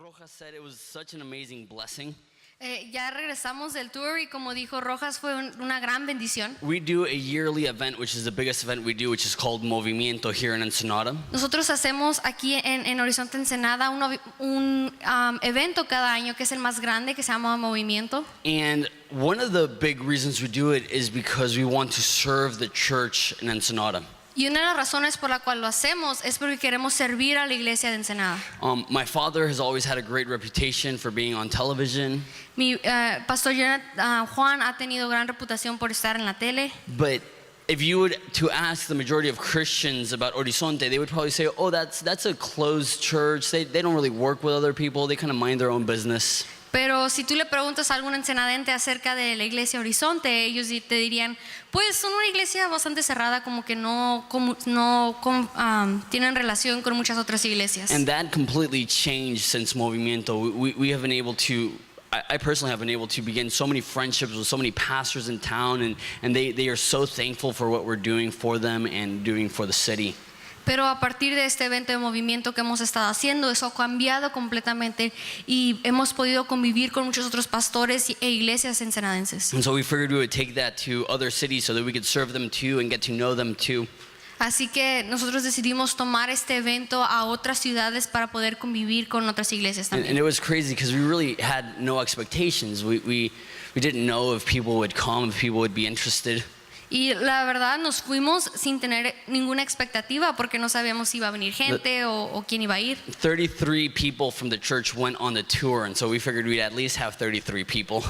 Rojas said, it was such an amazing blessing. Ya regresamos del tour y como dijo Rojas fue una gran bendición. We do a yearly event, which is the biggest event we do, which is called Movimiento here in Ensenada. Nosotros hacemos aquí en Horizonte Ensenada un evento cada año que es el más grande, que se llama Movimiento. And one of the big reasons we do it is because we want to serve the church in Ensenada. Y una de las razones por la cual lo hacemos es porque queremos servir a la iglesia de Ensenada. My father has always had a great reputation for being on television. Mi pastor Juan ha tenido gran reputación por estar en la tele. But if you would to ask the majority of Christians about Horizonte, they would probably say, oh, that's a closed church. They don't really work with other people. They kind of mind their own business. Pero si tú le preguntas a algún ensenadense acerca de la iglesia Horizonte, ellos te dirían, pues son una iglesia bastante cerrada, como que no tienen relación con muchas otras iglesias. And that completely changed since Movimiento. We have been able to, I personally have been able to begin so many friendships with so many pastors in town, and they are so thankful for what we're doing for them and doing for the city. Pero a partir de este evento de movimiento que hemos estado haciendo, eso ha cambiado completamente y hemos podido convivir con muchos otros pastores e iglesias ensenadenses. And so we figured we would take that to other cities so that we could serve them too and get to know them too. Así que nosotros decidimos tomar este evento a otras ciudades para poder convivir con otras iglesias también. And it was crazy because we really had no expectations. We didn't know if people would come, if people would be interested. Y la verdad nos fuimos sin tener ninguna expectativa porque no sabíamos si iba a venir gente o quién iba a ir. 33 people from the church went on the tour, and so we figured we'd at least have 33 people.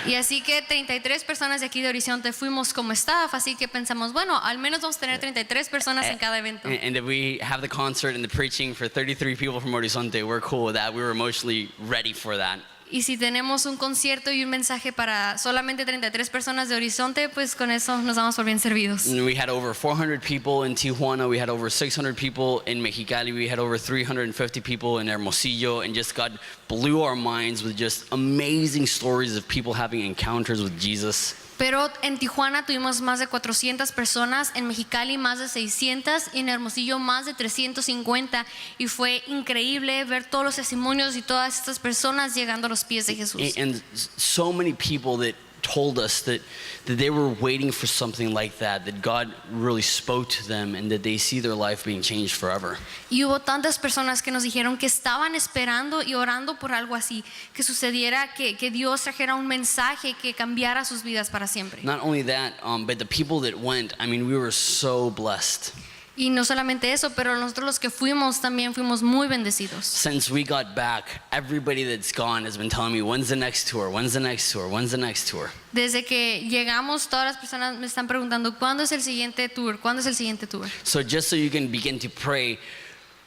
Y así que 33 personas de aquí de Horizonte fuimos como staff, así que pensamos, bueno, al menos vamos a tener 33 personas en cada evento. And if we have the concert and the preaching for 33 people from Horizonte, we're cool with that. We were emotionally ready for that. Y si tenemos un concierto y un mensaje para solamente 33 personas de Horizonte, pues con eso nos damos por bien servidos. And we had over 400 people in Tijuana. We had over 600 people in Mexicali. We had over 350 people in Hermosillo. And just God blew our minds with just amazing stories of people having encounters with Jesus. Pero en Tijuana tuvimos más de 400 personas, en Mexicali más de 600 y en Hermosillo más de 350 y fue increíble ver todos los testimonios y todas estas personas llegando a los pies de Jesús. And so many people that told us that they were waiting for something like that God really spoke to them and that they see their life being changed forever. Y hubo tantas personas que nos dijeron que estaban esperando y orando por algo así, que sucediera, que Dios trajera un mensaje que cambiara sus vidas para siempre. Not only that, but the people that went, I mean, we were so blessed. Y no solamente eso, pero nosotros los que fuimos también fuimos muy bendecidos. Since we got back, everybody that's gone has been telling me, when's the next tour? When's the next tour? When's the next tour? Desde que llegamos, todas las personas me están preguntando, ¿cuándo es el siguiente tour? ¿Cuándo es el siguiente tour? So just so you can begin to pray,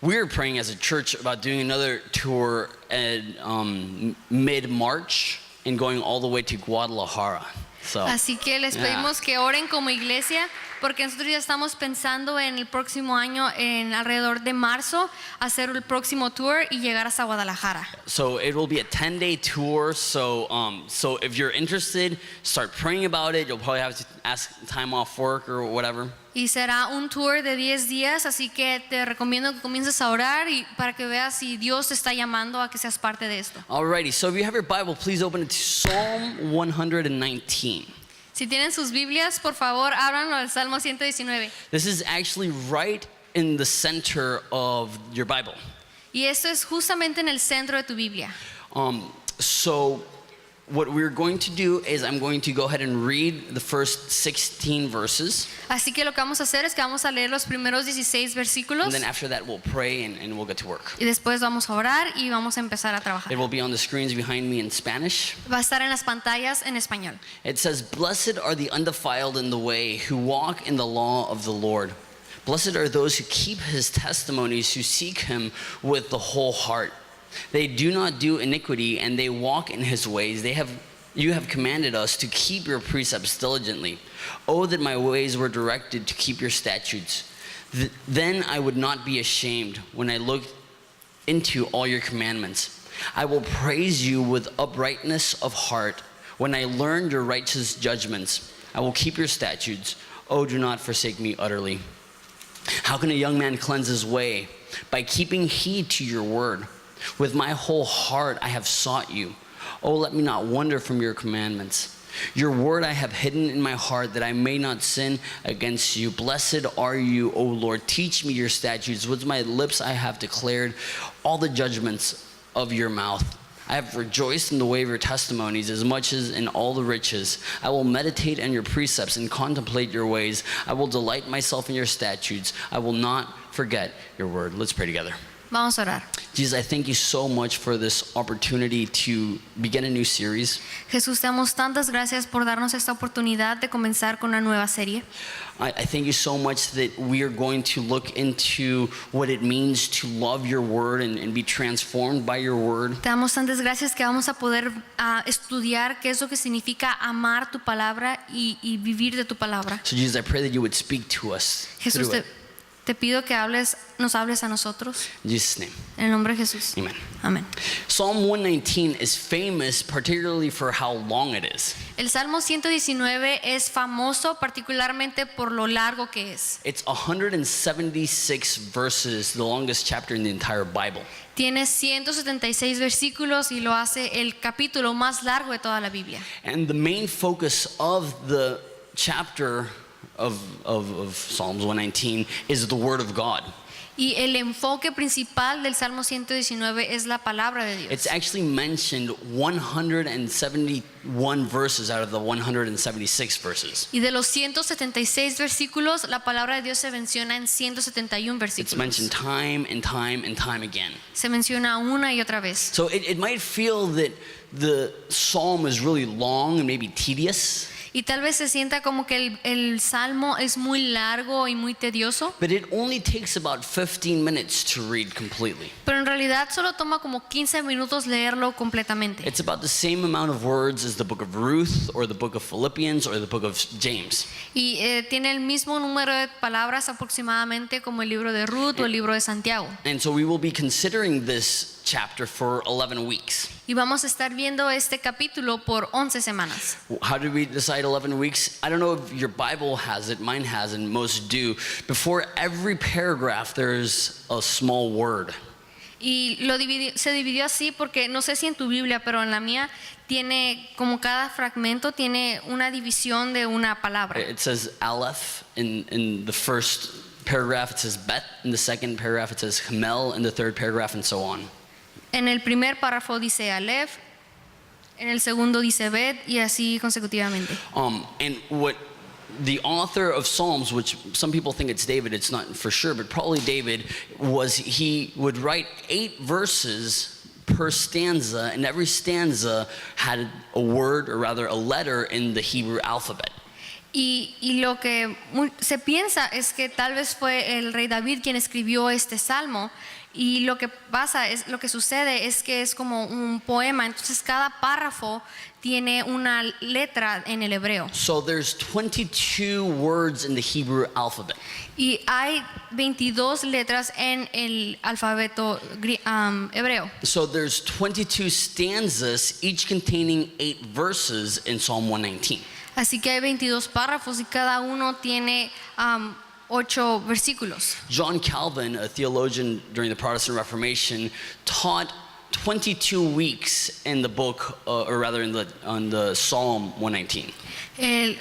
we're praying as a church about doing another tour at mid-March and going all the way to Guadalajara. So, así que les pedimos que oren como iglesia, porque nosotros ya estamos pensando en el próximo año, en alrededor de marzo, hacer el próximo tour y llegar hasta Guadalajara. So it will be a 10-day tour. So if you're interested, start praying about it. You'll probably have to ask time off work or whatever. Y será un tour de 10 días, así que te recomiendo que comiences a orar y para que veas si Dios te está llamando a que seas parte de esto. Alrighty, so if you have your Bible, please open it to Psalm 119. Si tienen sus Biblias, por favor, ábranlo al Salmo 119. This is actually right in the center of your Bible. Y esto es justamente en el centro de tu Biblia. So what we're going to do is I'm going to go ahead and read the first 16 verses. Así que lo que vamos a hacer es que vamos a leer los primeros 16 versículos. And then after that we'll pray and we'll get to work. Y después vamos a orar y vamos a empezar a trabajar. It will be on the screens behind me in Spanish. Va a estar en las pantallas en español. It says, "Blessed are the undefiled in the way, who walk in the law of the Lord. Blessed are those who keep his testimonies, who seek him with the whole heart. They do not do iniquity, and they walk in his ways. You have commanded us to keep your precepts diligently. Oh, that my ways were directed to keep your statutes. Then I would not be ashamed when I look into all your commandments. I will praise you with uprightness of heart. When I learn your righteous judgments, I will keep your statutes. Oh, do not forsake me utterly. How can a young man cleanse his way? By keeping heed to your word. With my whole heart I have sought you. Oh, let me not wander from your commandments. Your word I have hidden in my heart that I may not sin against you. Blessed are you, O Lord. Teach me your statutes. With my lips I have declared all the judgments of your mouth. I have rejoiced in the way of your testimonies as much as in all the riches. I will meditate on your precepts and contemplate your ways. I will delight myself in your statutes. I will not forget your word. Let's pray together. Vamos a orar. Jesus, I thank you so much for this opportunity to begin a new series. Jesús, te damos tantas gracias por darnos esta oportunidad de comenzar con una nueva serie. I thank you so much that we are going to look into what it means to love your word and be transformed by your word. Te damos tantas gracias que vamos a poder estudiar qué es lo que significa amar tu palabra y vivir de tu palabra. So Jesus, I pray that you would speak to us Jesús, through it. te pido que nos hables a nosotros. In Jesus' name, En el nombre de Jesús. amen. Amén. Psalm 119 is famous particularly for how long it is. El Salmo 119 es famoso particularmente por lo largo que es. It's 176 verses, the longest chapter in the entire Bible. Tiene 176 versículos y lo hace el capítulo más largo de toda la Biblia. And the main focus of the chapter of Psalms 119 is the Word of God. Y el enfoque principal del Salmo 119 es la palabra de Dios. It's actually mentioned 171 verses out of the 176 verses. Y de los 176 versículos, la palabra de Dios se menciona en 171 It's versículos. mentioned time and time and time again. Se menciona una y otra vez. So it might feel that the psalm is really long and maybe tedious, Y tal vez se sienta como que el salmo es muy largo y muy tedioso, but it only takes about 15 minutes to read completely. pero en realidad solo toma como 15 minutos leerlo completamente. It's about the same amount of words as the book of Ruth or the book of Philippians or the book of James. Y tiene el mismo número de palabras aproximadamente como el libro de Ruth o el libro de Santiago. And so we will be considering this chapter for 11 weeks. Y vamos a estar viendo este capítulo por 11 semanas. How did we decide 11 weeks? I don't know if your Bible has it, mine has, and most do. Before every paragraph, there's a small word. Y se dividió así porque no sé si en tu Biblia, pero en la mía tiene como cada fragmento tiene una división de una palabra. It says Aleph in the first paragraph, it says Bet. In the second paragraph, it says Hamel. In the third paragraph, and so on. En el primer párrafo dice Aleph, en el segundo dice Bet y así consecutivamente. And what the author of Psalms, which some people think it's David, it's not for sure, but probably David, he would write 8 verses per stanza, and every stanza had a word, or rather a letter in the Hebrew alphabet. Y lo que se piensa es que tal vez fue el rey David quien escribió este salmo. Y lo que sucede es que es como un poema, entonces cada párrafo tiene una letra en el hebreo. So there's 22 words in the Hebrew alphabet. Y hay 22 letras en el alfabeto hebreo. So there's 22 stanzas, each containing 8 verses in Psalm 119. Así que hay 22 párrafos y cada uno tiene 8 versículos. John Calvin, a theologian during the Protestant Reformation, taught 22 weeks in the book, or rather on the Psalm 119.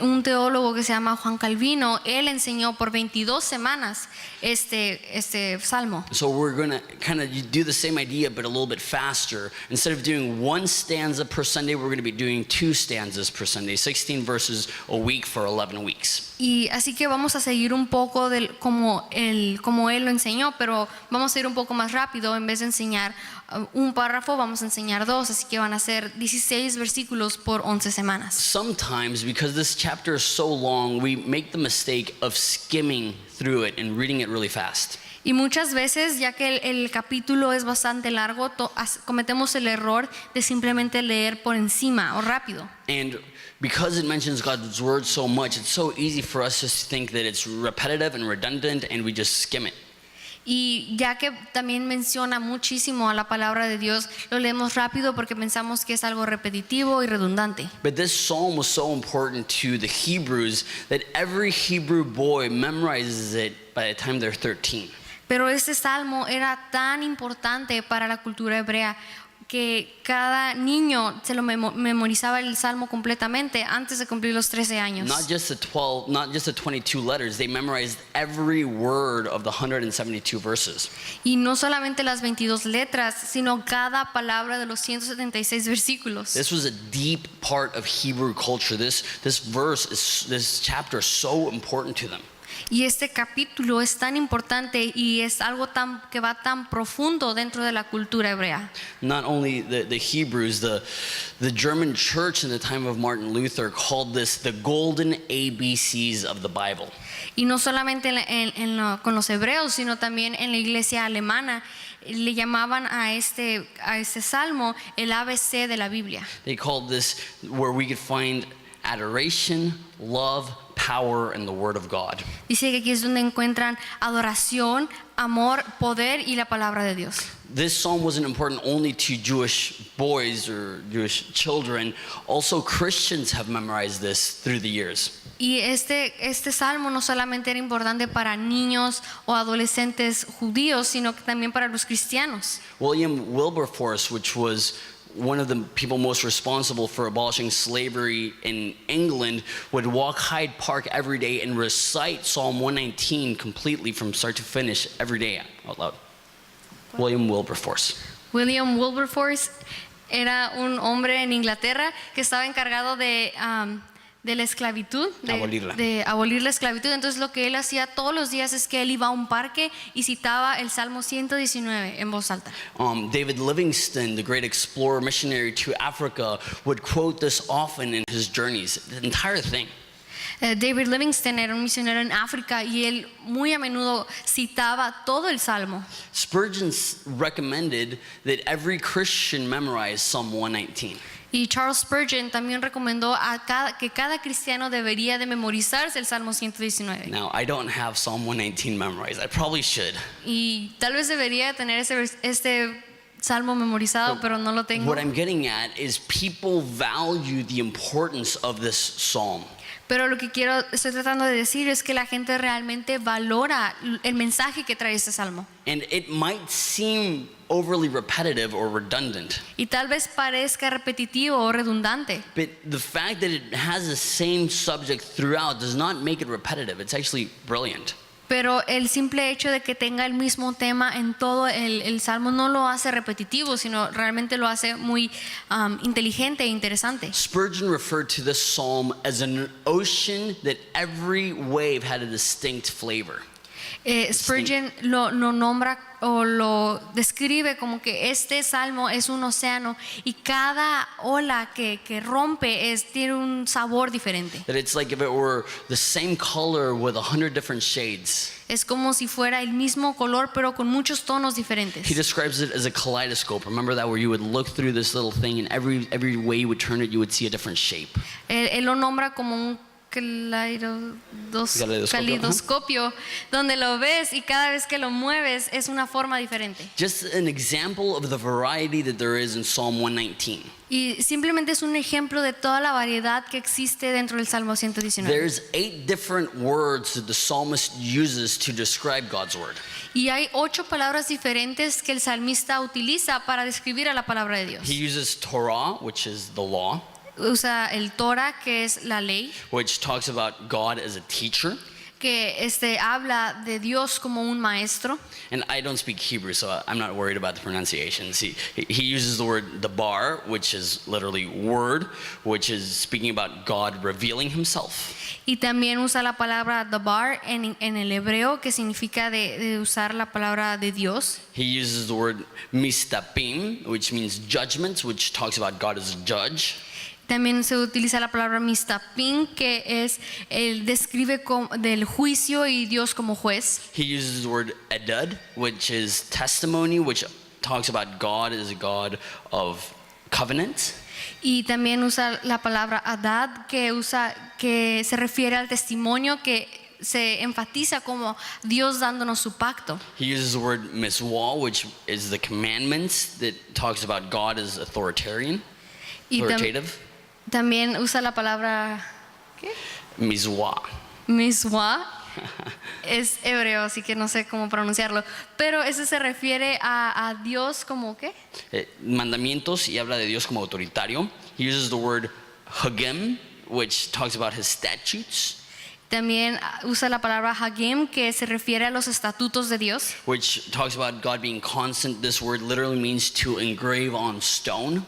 Un teólogo que se llama Juan Calvino, él enseñó por 22 semanas este salmo. So we're going to kind of do the same idea, but a little bit faster. Instead of doing 1 stanza per Sunday, we're going to be doing 2 stanzas per Sunday, 16 verses a week for 11 weeks. Y así que vamos a seguir un poco como él lo enseñó, pero vamos a ir un poco más rápido. En vez de enseñar un párrafo, vamos a enseñar 2, así que van a ser 16 versículos por 11 semanas. Sometimes, because this chapter is so long, we make the mistake of skimming through it and reading it really fast. Y muchas veces, ya que el capítulo es bastante largo, cometemos el error de simplemente leer por encima o rápido. And because it mentions God's word so much, it's so easy for us just to think that it's repetitive and redundant, and we just skim it. Y ya que también menciona muchísimo a la palabra de Dios, lo leemos rápido porque pensamos que es algo repetitivo y redundante. But this psalm was so important to the Hebrews that every Hebrew boy memorizes it by the time they're 13. Pero este salmo era tan importante para la cultura hebrea que cada niño se lo memorizaba el salmo completamente antes de cumplir los 13 años. Not just the 22 letters, they memorized every word of the 172 verses. Y no solamente las 22 letras, sino cada palabra de los 176 versículos. This was a deep part of Hebrew culture. This chapter is so important to them. Y este capítulo es tan importante y es algo que va tan profundo dentro de la cultura hebrea. Not only the Hebrews, the German church in the time of Martin Luther called this the golden ABCs of the Bible. Y no solamente con los hebreos, sino también en la iglesia alemana le llamaban a este salmo el ABC de la Biblia. They called this where we could find adoration, love, power, and the word of God. Dice que aquí es donde encuentran adoración, amor, poder y la palabra de Dios. This psalm wasn't important only to Jewish boys or Jewish children. Also, Christians have memorized this through the years. Y este salmo no solamente era importante para niños o adolescentes judíos, sino que también para los cristianos. William Wilberforce, which was one of the people most responsible for abolishing slavery in England, would walk Hyde Park every day and recite Psalm 119 completely from start to finish every day out loud. William Wilberforce. William Wilberforce era un hombre en Inglaterra que estaba encargado de la esclavitud, de abolir la esclavitud. Entonces lo que él hacía todos los días es que él iba a un parque y citaba el Salmo 119 en voz alta. David Livingstone, the great explorer missionary to Africa, would quote this often in his journeys, the entire thing. David Livingstone era un misionero en África y él muy a menudo citaba todo el Salmo. Spurgeon recommended that every Christian memorize Psalm 119. Y Charles Spurgeon también recomendó que cada cristiano debería de memorizarse el Salmo 119. Now, I don't have Psalm 119 memorized. I probably should. Y tal vez debería tener este salmo memorizado, pero no lo tengo. What I'm getting at is people value the importance of this psalm. Pero lo que estoy tratando de decir es que la gente realmente valora el mensaje que trae este salmo. And it might seem overly repetitive or redundant. Y tal vez parezca repetitivo o redundante. But the fact that it has the same subject throughout does not make it repetitive. It's actually brilliant. Pero el simple hecho de que tenga el mismo tema en todo el salmo no lo hace repetitivo, sino realmente lo hace muy inteligente e interesante. Spurgeon referred to this psalm as an ocean that every wave had a distinct flavor. Spurgeon lo nombra o lo describe como que este salmo es un océano y cada ola que rompe tiene un sabor diferente. That it's like if it were the same color with 100 different shades. Es como si fuera el mismo color pero con muchos tonos diferentes. He describes it as a kaleidoscope. Remember that, where you would look through this little thing and every way you would turn it you would see a different shape. Él lo nombra como un caleidoscopio, donde lo ves y cada vez que lo mueves es una forma diferente. Just an example of the variety that there is in Psalm 119. Y simplemente es un ejemplo de toda la variedad que existe dentro del Salmo 119. There's 8 different words that the psalmist uses to describe God's word. Y hay 8 palabras diferentes que el salmista utiliza para describir a la palabra de Dios. He uses Torah, which is the law. Usa el Torah, que es la ley, which talks about God as a teacher. que habla de Dios como un maestro. And I don't speak Hebrew, so I'm not worried about the pronunciations. He uses the word dabar, which is literally word, which is speaking about God revealing himself. Y también usa la palabra dabar en el hebreo, que significa de usar la palabra de Dios. He uses the word mistapim, which means judgments, which talks about God as a judge. También se utiliza la palabra mistapim, que describe del juicio y Dios como juez. He uses the word edad, which is testimony, which talks about God as a God of covenant. Y también usa la palabra adad, que se refiere al testimonio, que se enfatiza como Dios dándonos su pacto. He uses the word miswah, which is the commandments, that talks about God as authoritative. También usa la palabra Miswah. miswah, Es hebreo, así que no sé cómo pronunciarlo. Pero ese se refiere a Dios como ¿qué? Mandamientos, y habla de Dios como autoritario. He uses the word hagim, which talks about his statutes, También usa la palabra hagim, que se refiere a los estatutos de Dios. which talks about God being constant. This word literally means to engrave on stone.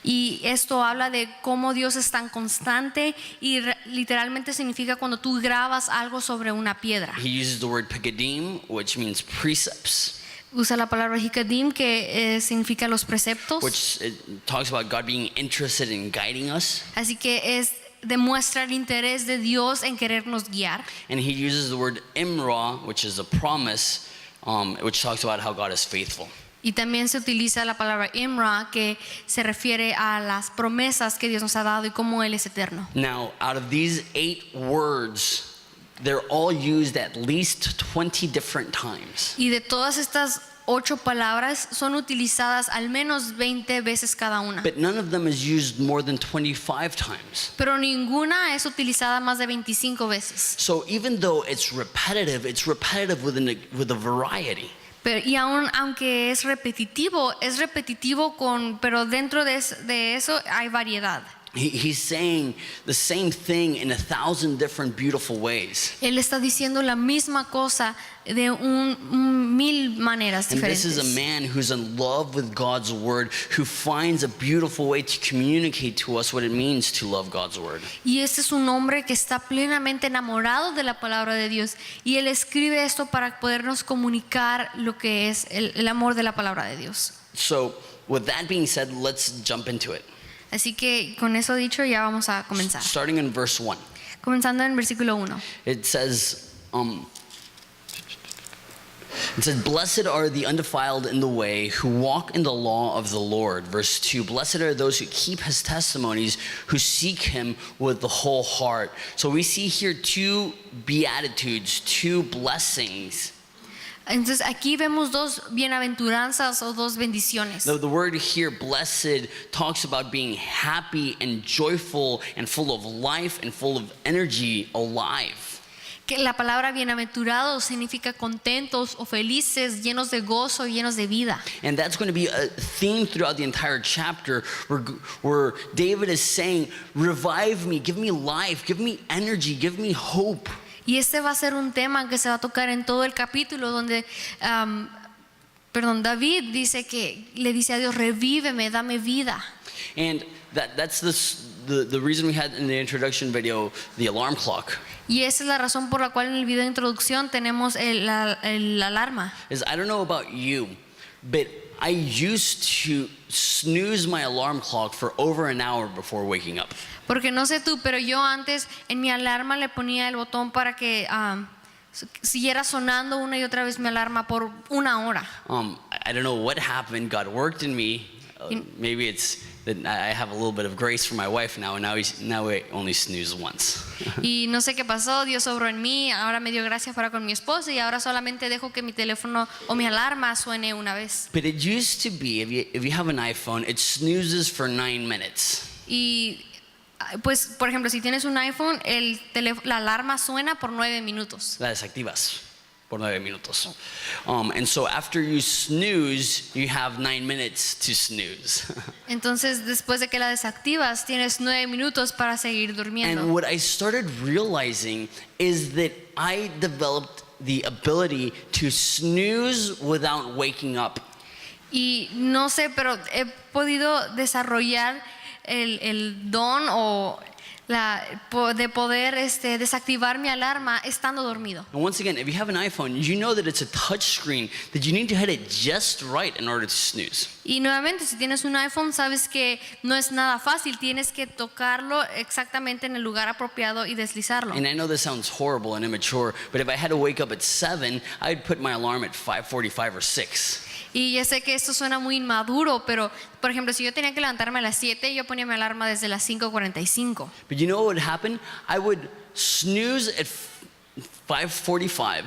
Y esto habla de cómo Dios es tan constante y literalmente significa cuando tú grabas algo sobre una piedra. He uses the word pekadim, which means precepts, Usa la palabra hikadim, que significa los preceptos. which talks about God being interested in guiding us. Así que demuestra el interés de Dios en querernos guiar. And he uses the word imra, which is a promise, which talks about how God is faithful. Y también se utiliza la palabra imra, que se refiere a las promesas que Dios nos ha dado y cómo Él es eterno. Now, out of these 8 words, they're all used at least 20 different times. Y de todas estas 8 palabras son utilizadas al menos 20 veces cada una. But none of them is used more than 25 times. Pero ninguna es utilizada más de 25 veces. So even though it's repetitive with a variety. Y aunque es repetitivo pero dentro de eso hay variedad. He's saying the same thing in 1,000 different beautiful ways. Él está diciendo la misma cosa de 1000 maneras And this is a diferentes. man who's in love with God's word, who finds a beautiful way to communicate to us what it means to love God's word. Y este es un hombre que está plenamente enamorado de la palabra de Dios. Y él escribe esto para podernos comunicar lo que es el amor de la palabra de Dios. So, with that being said, let's jump into it. Así que con eso dicho ya vamos a comenzar. Starting in verse 1. Comenzando en versículo 1. It says, blessed are the undefiled in the way who walk in the law of the Lord. Verse 2, blessed are those who keep his testimonies, who seek him with the whole heart. So we see here 2 beatitudes, 2 blessings. Entonces aquí vemos 2 bienaventuranzas o 2 bendiciones. The word here, blessed, talks about being happy and joyful and full of life and full of energy, alive. Que la palabra bienaventurado significa contentos o felices, llenos de gozo, llenos de vida. And that's going to be a theme throughout the entire chapter where David is saying, revive me, give me life, give me energy, give me hope. Y este va a ser un tema que se va a tocar en todo el capítulo, donde David dice que le dice a Dios, revíveme, dame vida. And that's the reason we had in the introduction video the alarm clock. Y esa es la razón por la cual en el video de introducción tenemos la alarma. Is I don't know about you, but I used to snooze my alarm clock for over an hour before waking up. Porque no sé tú, pero yo antes en mi alarma le ponía el botón para que siguiera sonando una y otra vez mi alarma por 1 hora. I don't know what happened. God worked in me. Maybe it's that I have a little bit of grace for my wife now, and now I only snooze once. Y no sé qué pasó, Dios obró en mí, ahora me dio gracia para con mi esposa y ahora solamente dejo que mi teléfono o mi alarma suene una vez. But it used to be, if you have an iPhone, it snoozes for 9 minutes. Y pues, por ejemplo, si tienes un iPhone, la alarma suena por 9 minutos. La desactivas por 9 minutos. And so after you snooze, you have 9 minutes to snooze. Entonces, después de que la desactivas, tienes 9 minutos para seguir durmiendo. And what I started realizing is that I developed the ability to snooze without waking up. Y no sé, pero he podido desarrollar el don o de poder desactivar mi alarma estando dormido. And once again, if you have an iPhone, you know that it's a touch screen, that you need to hit it just right in order to snooze. Y nuevamente, si tienes un iPhone, sabes que no es nada fácil, tienes que tocarlo exactamente en el lugar apropiado y deslizarlo. And I know this sounds horrible and immature, but if I had to wake up at 7, I'd put my alarm at 5:45 or 6. Y ya sé que esto suena muy inmaduro, pero por ejemplo, si yo tenía que levantarme a las 7, yo ponía mi alarma desde las 5:45. But you know what would happen? I would snooze at 5:45.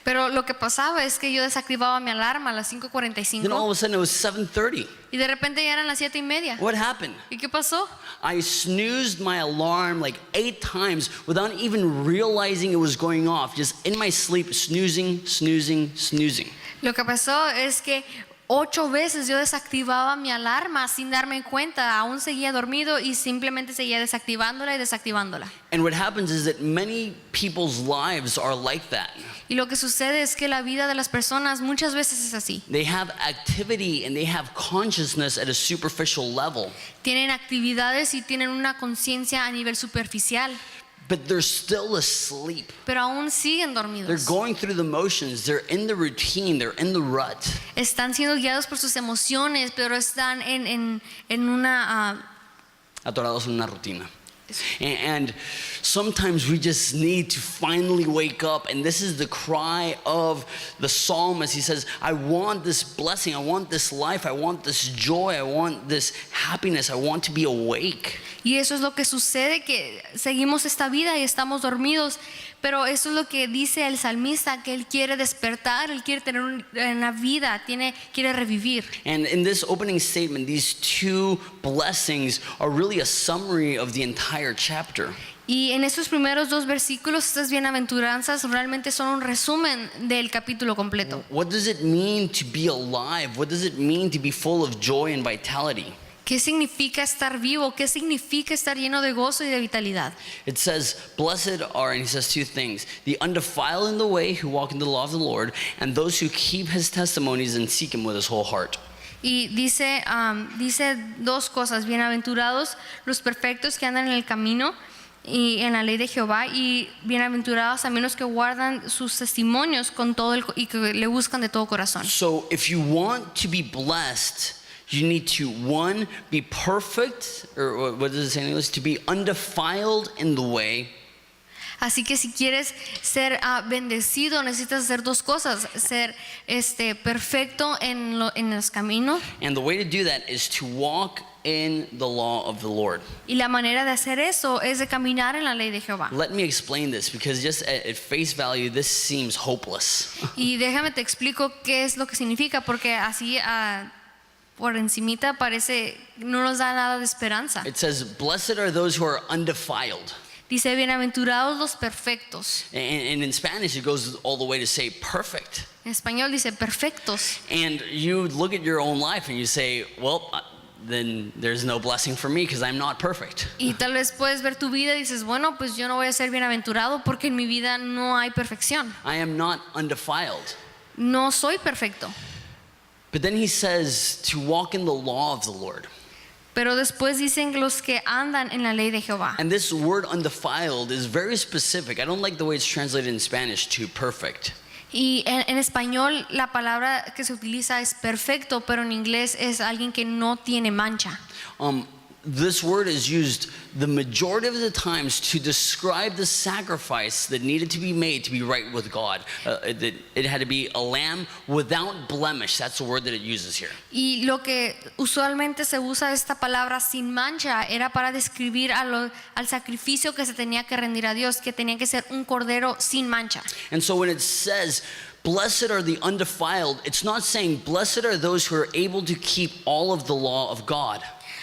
Pero lo que pasaba es que yo desactivaba mi alarma a las Then all 5:45 of a sudden it was 7:30. y de repente ya eran las 7:30. What happened? ¿Y qué pasó? I snoozed my alarm like 8 times without even realizing it was going off, just in my sleep, snoozing, snoozing, snoozing. Lo que pasó es que 8 veces yo desactivaba mi alarma sin darme cuenta, aún seguía dormido y simplemente seguía desactivándola y desactivándola. And what happens is that many people's lives are like that. Y lo que sucede es que la vida de las personas muchas veces es así. They have activity and they have consciousness at a superficial level, Tienen actividades y tienen una conciencia a nivel superficial, but they're still asleep. pero aún siguen They're dormidos. going through the motions, they're in the routine, they're in the rut. Están siendo guiados por sus emociones, pero están en una... Atorados en una rutina. And sometimes we just need to finally wake up, and this is the cry of the psalmist. He says, I want this blessing, I want this life, I want this joy, I want this happiness, I want to be awake. Y eso es lo que sucede, que seguimos esta vida y estamos dormidos, pero eso es lo que dice el salmista, que él quiere despertar, él quiere tener una vida, quiere revivir. And in this opening statement, these two blessings are really a summary of the entire chapter. Y en estos primeros 2 versículos, estas bienaventuranzas realmente son un resumen del capítulo completo. What does it mean to be alive? What does it mean to be full of joy and vitality? ¿Qué significa estar vivo? ¿Qué significa estar lleno de gozo y de vitalidad? It says, blessed are, and he says 2 things, the undefiled in the way who walk in the law of the Lord, and those who keep his testimonies and seek him with his whole heart. Y dice 2 cosas: bienaventurados los perfectos que andan en el camino y en la ley de Jehová, y bienaventurados también los que guardan sus testimonios con todo y que le buscan de todo corazón. So if you want to be blessed, you need to, 1, be perfect, or what does it say in English? To be undefiled in the way. Así que si quieres ser bendecido, necesitas hacer 2 cosas: ser perfecto en los caminos, And the way to do that is to walk in the law of the Lord. y la manera de hacer eso es de caminar en la ley de Jehová. Let me explain this, because just at face value, this seems hopeless. Y déjame te explico qué es lo que significa, porque así por encimita parece, no nos da nada de esperanza. It says, blessed are those who are undefiled. Dice, bienaventurados los perfectos. And in Spanish, it goes all the way to say perfect. En español dice perfectos. And you look at your own life and you say, well, then there's no blessing for me because I'm not perfect. Y tal vez puedes ver tu vida y dices, bueno, pues yo no voy a ser bienaventurado porque en mi vida no hay perfección. I am not undefiled. No soy perfecto. But then he says to walk in the law of the Lord. Pero después dicen los que andan en la ley de Jehová. And this word undefiled is very specific. I don't like the way it's translated in Spanish to perfect. Y en español la palabra que se utiliza es perfecto, pero en inglés es alguien que no tiene mancha. This word is used the majority of the times to describe the sacrifice that needed to be made to be right with God. It had to be a lamb without blemish. That's the word that it uses here. Y lo que usualmente se usa esta palabra sin mancha era para describir al sacrificio que se tenía que rendir a Dios, que tenía que ser un cordero sin mancha. And so when it says, blessed are the undefiled, it's not saying blessed are those who are able to keep all of the law of God.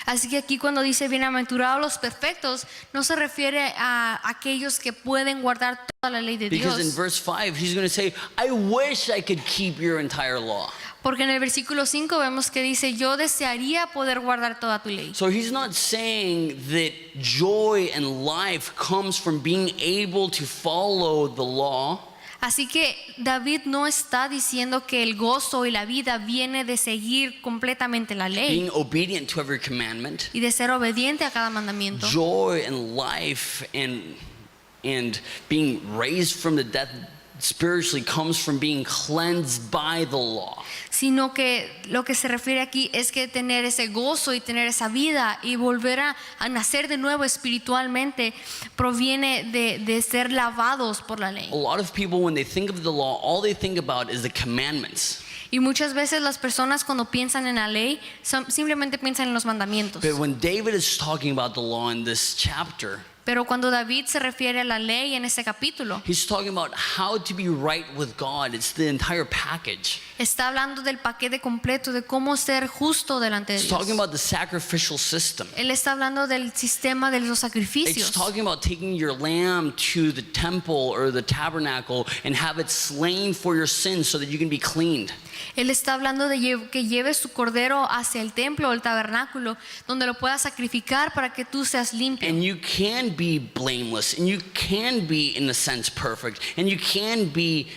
Así que aquí cuando dice bienaventurados los perfectos, no se refiere a aquellos que pueden guardar toda la ley de Because in Dios. verse 5, he's going to say, I wish I could keep your entire law. Porque en el versículo 5 vemos que dice, yo desearía poder guardar toda tu ley. So he's not saying that joy and life comes from being able to follow the law. Así que David no está diciendo que el gozo y la vida viene de seguir completamente la ley Being obedient to every commandment. y de ser obediente a cada mandamiento. Joy and life and being raised from the dead spiritually comes from being cleansed by the law. Sino que lo que se refiere aquí es que tener ese gozo y tener esa vida y volver a nacer de nuevo espiritualmente proviene de ser lavados por la ley. A lot of people, when they think of the law, all they think about is the commandments. Y muchas veces las personas cuando piensan en la ley simplemente piensan en los mandamientos. But when David is talking about the law in this chapter, Pero cuando David se refiere a la ley en este capítulo, he's talking about how to be right with God. It's the entire package. está hablando del paquete completo de cómo ser justo delante de It's talking Dios. about the sacrificial system. Él está hablando del sistema de los It's sacrificios. talking about taking your lamb to the temple or the tabernacle and have it slain for your sins so that you can be cleaned. Él está hablando de que lleves su cordero hacia el templo o el tabernáculo, donde lo puedas sacrificar para que tú seas limpio. And you can be blameless, and you can be, in a sense, perfect, and you can be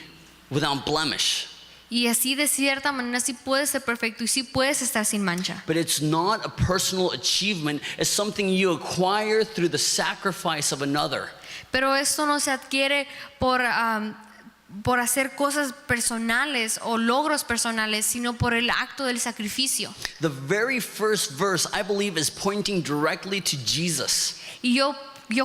without blemish. Y así de cierta manera sí puedes ser perfecto y sí puedes estar sin mancha. But it's not a personal achievement, it's something you acquire through the sacrifice of another. Pero esto no se adquiere por hacer cosas personales o logros personales, sino por el acto del sacrificio. The very first verse, I believe, is pointing directly to Jesus. Y yo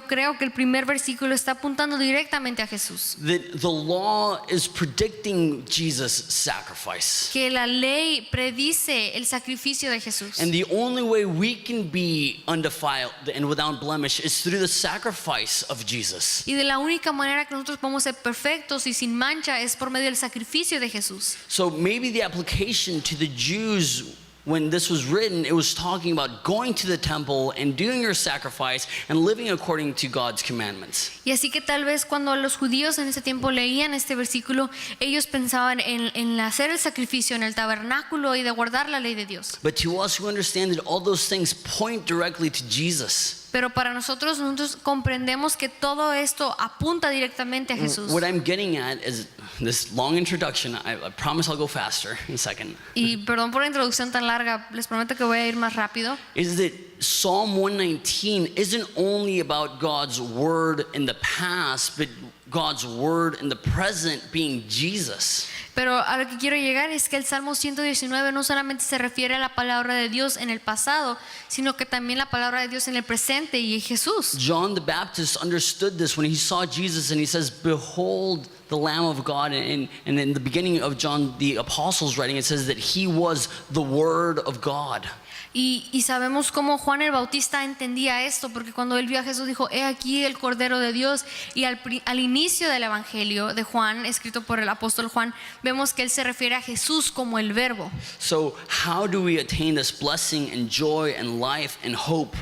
creo que el primer versículo está apuntando directamente a Jesús. That the law is predicting Jesus' sacrifice. Que la ley predice el sacrificio de Jesús. And the only way we can be undefiled and without blemish is through the sacrifice of Jesus. Y de la única manera que nosotros podemos ser perfectos y sin mancha es por medio del sacrificio de Jesús. So maybe the application to the Jews when this was written, it was talking about going to the temple and doing your sacrifice and living according to God's commandments. Y así que tal vez cuando los judíos en ese tiempo leían este versículo, ellos pensaban en hacer el sacrificio en el tabernáculo y de guardar la ley de Dios. But to us who understand that all those things point directly to Jesus. Pero para nosotros comprendemos que todo esto apunta directamente a Jesús. What I'm getting at is this long introduction. I promise I'll go faster in a second. Y perdón por la introducción tan larga, les prometo que voy a ir más rápido. Is that Psalm 119 isn't only about God's word in the past, but God's word in the present being Jesus. Pero a lo que quiero llegar es que el Salmo 119 no solamente se refiere a la palabra de Dios en el pasado, sino que también la palabra de Dios en el presente y Jesús. John the Baptist understood this when he saw Jesus and he says, "Behold the Lamb of God." And in the beginning of John the Apostles' writing, it says that he was the Word of God. Y sabemos cómo Juan el Bautista entendía esto, porque cuando él vio a Jesús dijo, he aquí el Cordero de Dios. Y al inicio del Evangelio de Juan, escrito por el apóstol Juan, vemos que él se refiere a Jesús como el Verbo. So how do we attain this blessing and joy and life and hope?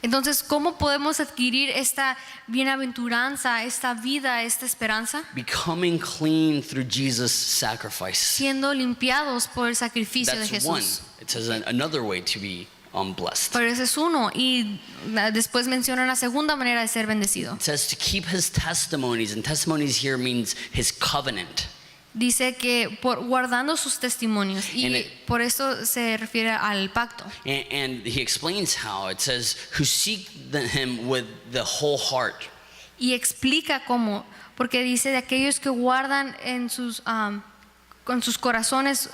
Entonces, ¿cómo podemos adquirir esta bienaventuranza, esta vida, esta esperanza? Becoming clean through Jesus' sacrifice. Siendo limpiados por el sacrificio de That's one. Jesús. It says another way to be blessed. Pero ese es uno. Y después menciona una segunda manera de ser bendecido. It says to keep his testimonies, and testimonies here means his covenant. Dice que guardando sus testimonios, And y por eso se refiere al pacto. And he explains how. It says, who seek him with the whole heart. Y explica cómo, porque dice de aquellos que guardan con sus corazones,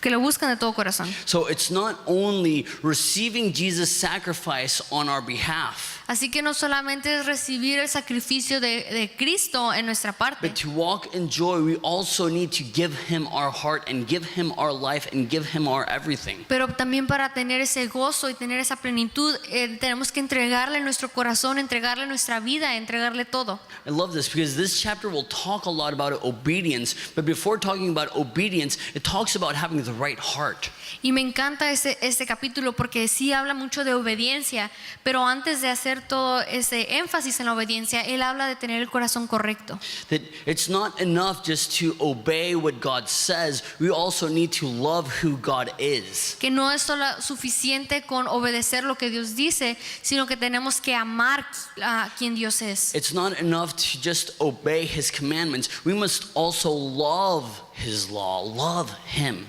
que lo buscan de todo corazón. So it's not only receiving Jesus' sacrifice on our behalf, Así que no solamente es recibir el sacrificio de Cristo en nuestra parte, but to walk in joy, we also need to give him our heart and give him our life and give him our everything. pero también para tener ese gozo y tener esa plenitud, tenemos que entregarle nuestro corazón, entregarle nuestra vida, entregarle todo. I love this because this chapter will talk a lot about obedience, but before talking about obedience, it talks about having the right heart. Y me encanta este capítulo porque sí habla mucho de obediencia, pero antes de hacer todo ese énfasis en la obediencia, él habla de tener el corazón correcto. That it's not enough just to obey what God says, we also need to love who God is. Que no es solo suficiente con obedecer lo que Dios dice, sino que tenemos que amar a quien Dios es. It's not enough to just obey his commandments, we must also love his law, love him.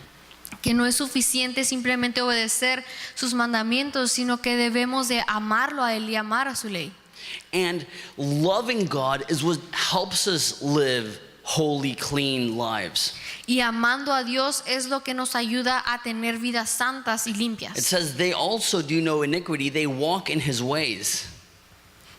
Que no es suficiente simplemente obedecer sus mandamientos, sino que debemos de amarlo a él y amar a su ley. And loving God is what helps us live holy, clean lives. Y amando a Dios es lo que nos ayuda a tener vidas santas y It limpias. says they also do no iniquity, they walk in his ways.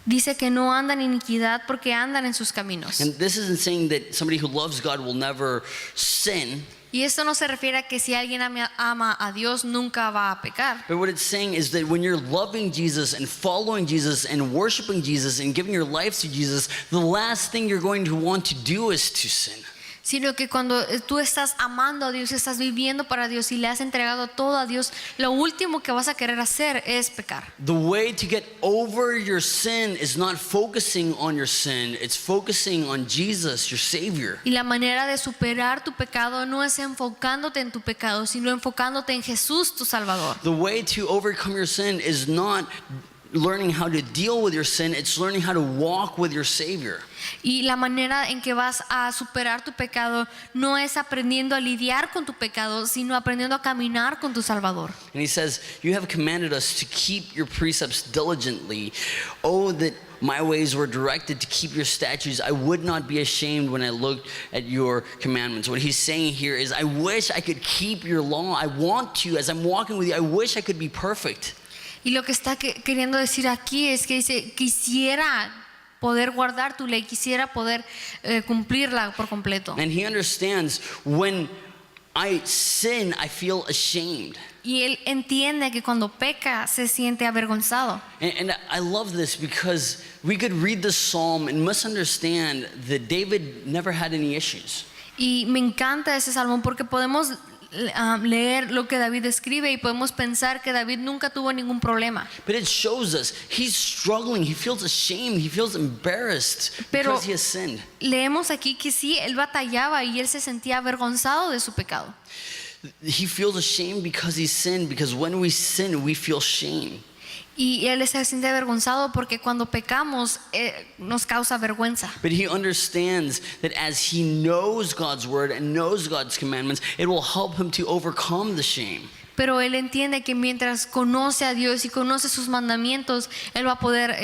Dice que no andan en iniquidad porque andan en sus caminos. And this isn't saying that somebody who loves God will never sin. Y esto no se refiere a que si alguien ama a Dios nunca va a pecar. But what it's saying is that when you're loving Jesus and following Jesus and worshiping Jesus and giving your life to Jesus, the last thing you're going to want to do is to sin. Sino que cuando tú estás amando a Dios, estás viviendo para Dios y le has entregado todo a Dios, lo último que vas a querer hacer es pecar. The way to get over your sin is not focusing on your sin, it's focusing on Jesus, your Savior. Y la manera de superar tu pecado no es enfocándote en tu pecado, sino enfocándote en Jesús, tu Salvador. The way to overcome your sin is not learning how to deal with your sin, it's learning how to walk with your Savior. Y la manera en que vas a superar tu pecado no es aprendiendo a lidiar con tu pecado, sino aprendiendo a caminar con tu Salvador. And he says, you have commanded us to keep your precepts diligently. Oh, that my ways were directed to keep your statutes. I would not be ashamed when I looked at your commandments. What he's saying here is, I wish I could keep your law. I want to, as I'm walking with you, I wish I could be perfect. Y lo que está queriendo decir aquí es que dice, quisiera poder guardar tu ley, quisiera poder cumplirla por completo. And he understands when I sin, I feel ashamed. Y él entiende que cuando peca se siente avergonzado. And I love this because we could read this psalm and misunderstand that David never had any issues. Y me encanta ese salmo porque podemos leer lo que David escribe y podemos pensar que David nunca tuvo ningún problema. But it shows us he's struggling, he feels ashamed, he feels embarrassed Pero because he has sinned. leemos aquí que sí, él batallaba y él se sentía avergonzado de su pecado. He feels ashamed because he sinned, because when we sin, we feel shame. Y él se siente avergonzado porque cuando pecamos nos causa vergüenza. But he understands that as he knows God's word and knows God's commandments, it will help him to overcome the shame. Pero él entiende que mientras conoce a Dios y conoce sus mandamientos, él va a poder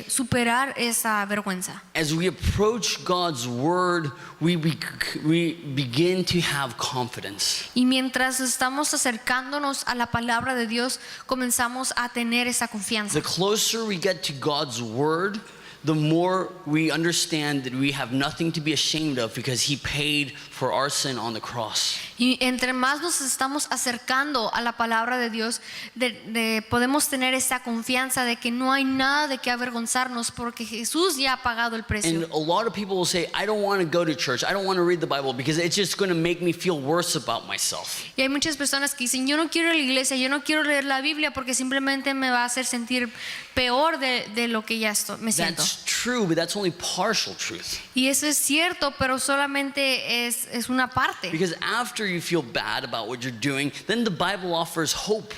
superar esa vergüenza. As we approach God's word, we begin to have confidence. Y mientras estamos acercándonos a la palabra de Dios, comenzamos a tener esa confianza. The closer we get to God's word, the more we understand that we have nothing to be ashamed of because he paid for our sin on the cross. Y entre más nos estamos acercando a la palabra de Dios, podemos tener esa confianza de que no hay nada de qué avergonzarnos porque Jesús ya ha pagado el precio. And a lot of people will say, I don't want to go to church, I don't want to read the Bible because it's just going to make me feel worse about myself. Y hay muchas personas que dicen, yo no quiero ir a la iglesia, yo no quiero leer la Biblia porque simplemente me va a hacer sentir peor de lo que ya me siento. That's true, but that's only partial truth. Y eso es cierto, pero solamente es una parte. Because after you feel bad about what you're doing, then the Bible offers hope.